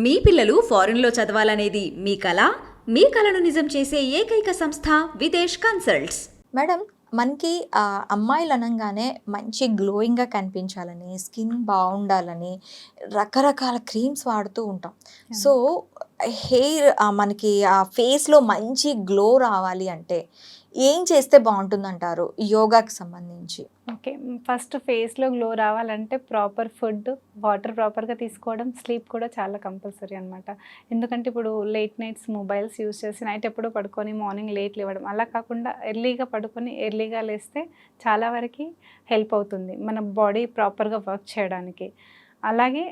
మీ పిల్లలు ఫారెన్లో చదవాలనేది మీ కల? మీ కలను నిజం చేసే ఏకైక సంస్థ విదేశ్ కన్సల్ట్స్. మేడం, మనకి అమ్మాయిలు అనగానే మంచి గ్లోయింగ్గా కనిపించాలని, స్కిన్ బాగుండాలని రకరకాల క్రీమ్స్ వాడుతూ ఉంటాం. సో హెయిర్ మనకి ఆ ఫేస్లో మంచి గ్లో రావాలి అంటే ఏం చేస్తే బాగుంటుందంటారు యోగాకి సంబంధించి? ఓకే. ఫస్ట్ ఫేస్‌లో గ్లో రావాలంటే ప్రాపర్ ఫుడ్, వాటర్ ప్రాపర్‌గా తీసుకోవడం, స్లీప్ కూడా చాలా కంపల్సరీ అనమాట. ఎందుకంటే ఇప్పుడు లేట్ నైట్స్ మొబైల్స్ యూజ్ చేసి నైట్ ఎప్పుడో పడుకొని మార్నింగ్ లేట్ లేవడం. అలా కాకుండా ఎర్లీగా పడుకొని ఎర్లీగా లేస్తే చాలా వరకి హెల్ప్ అవుతుంది మన బాడీ ప్రాపర్‌గా వర్క్ చేయడానికి. అలాగే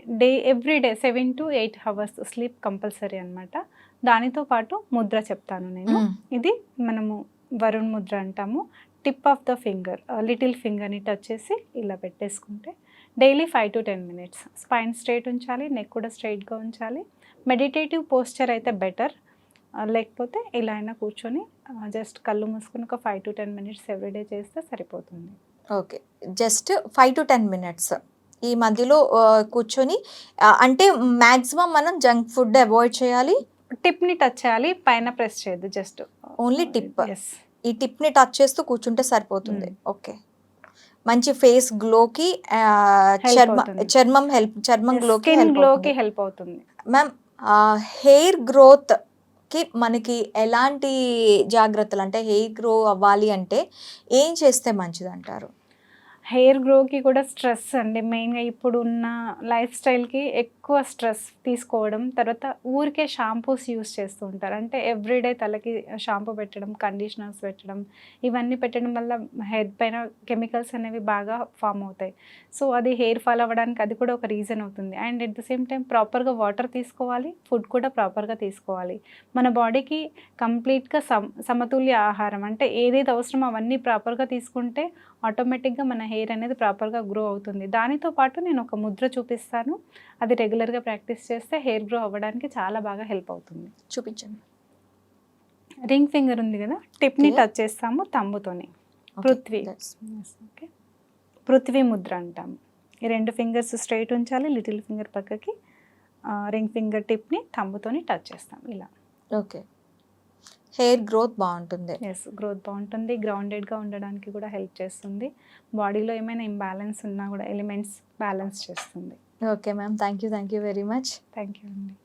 everyday 7 to 8 hours sleep compulsory అనమాట. దానితో పాటు ముద్ర చెప్తాను నేను. ఇది మనము వరుణ్ ముద్ర అంటాము. Tip of the finger, little ఫింగర్ని టచ్ చేసి ఇలా పెట్టేసుకుంటే daily 5 to 10 minutes spine straight ఉంచాలి, నెక్ కూడా స్ట్రైట్గా ఉంచాలి. మెడిటేటివ్ పోస్చర్ అయితే బెటర్, లేకపోతే ఇలా అయినా కూర్చొని జస్ట్ కళ్ళు మూసుకుని ఒక 5 to 10 minutes ఎవ్రీడే చేస్తే సరిపోతుంది. ఓకే, జస్ట్ 5 to 10 minutes ఈ మధ్యలో కూర్చొని అంటే మ్యాక్సిమం మనం జంక్ ఫుడ్ అవాయిడ్ చేయాలి. టిప్ని టచ్ చేయాలి, పైన ప్రెస్ చేయొద్దు, జస్ట్ ఓన్లీ టిప్. ఎస్, ఈ టిప్ని టచ్ చేస్తూ కూర్చుంటే సరిపోతుంది. ఓకే, మంచి ఫేస్ గ్లోకి చర్మం గ్లోకి హెల్ప్ అవుతుంది. మ్యామ్, హెయిర్ గ్రోత్కి మనకి ఎలాంటి జాగ్రత్తలు, అంటే హెయిర్ గ్రో అవ్వాలి అంటే ఏం చేస్తే మంచిది అంటారు? హెయిర్ గ్రోకి కూడా స్ట్రెస్ అండి మెయిన్గా. ఇప్పుడు ఉన్న లైఫ్ స్టైల్కి ఎక్కువ స్ట్రెస్ తీసుకోవడం, తర్వాత ఊరికే షాంపూస్ యూస్ చేస్తూ ఉంటారు. అంటే ఎవ్రీడే తలకి షాంపూ పెట్టడం, కండిషనర్స్ పెట్టడం, ఇవన్నీ పెట్టడం వల్ల హెడ్ పైన కెమికల్స్ అనేవి బాగా ఫామ్ అవుతాయి. సో అది హెయిర్ ఫాల్ అవ్వడానికి అది కూడా ఒక రీజన్ అవుతుంది. And at the same time ప్రాపర్గా వాటర్ తీసుకోవాలి, ఫుడ్ కూడా ప్రాపర్గా తీసుకోవాలి. మన బాడీకి కంప్లీట్గా సమతుల్య ఆహారం, అంటే ఏదైతే అవసరమో అవన్నీ ప్రాపర్గా తీసుకుంటే ఆటోమేటిక్గా మన హెయిర్ అనేది ప్రాపర్గా గ్రో అవుతుంది. దానితో పాటు నేను ఒక ముద్ర చూపిస్తాను, అది రెగ్యులర్గా ప్రాక్టీస్ చేస్తే హెయిర్ గ్రో అవ్వడానికి చాలా బాగా హెల్ప్ అవుతుంది. చూపించండి. రింగ్ ఫింగర్ ఉంది కదా, టిప్ని టచ్ చేస్తాము తంబుతోని. పృథ్వీ, ఓకే, పృథ్వీ ముద్ర అంటాము. ఈ 2 ఫింగర్స్ స్ట్రైట్ ఉంచాలి, లిటిల్ ఫింగర్ పక్కకి, రింగ్ ఫింగర్ టిప్ని తంబుతోని టచ్ చేస్తాం ఇలా. ఓకే, హెయిర్ గ్రోత్ బాగుంటుంది. ఎస్, గ్రోత్ బాగుంటుంది, గ్రౌండెడ్గా ఉండడానికి కూడా హెల్ప్ చేస్తుంది. బాడీలో ఏమైనా ఇంబ్యాలెన్స్ ఉన్నా కూడా ఎలిమెంట్స్ బ్యాలెన్స్ చేస్తుంది. Okay ma'am, thank you very much. Thank you అండి.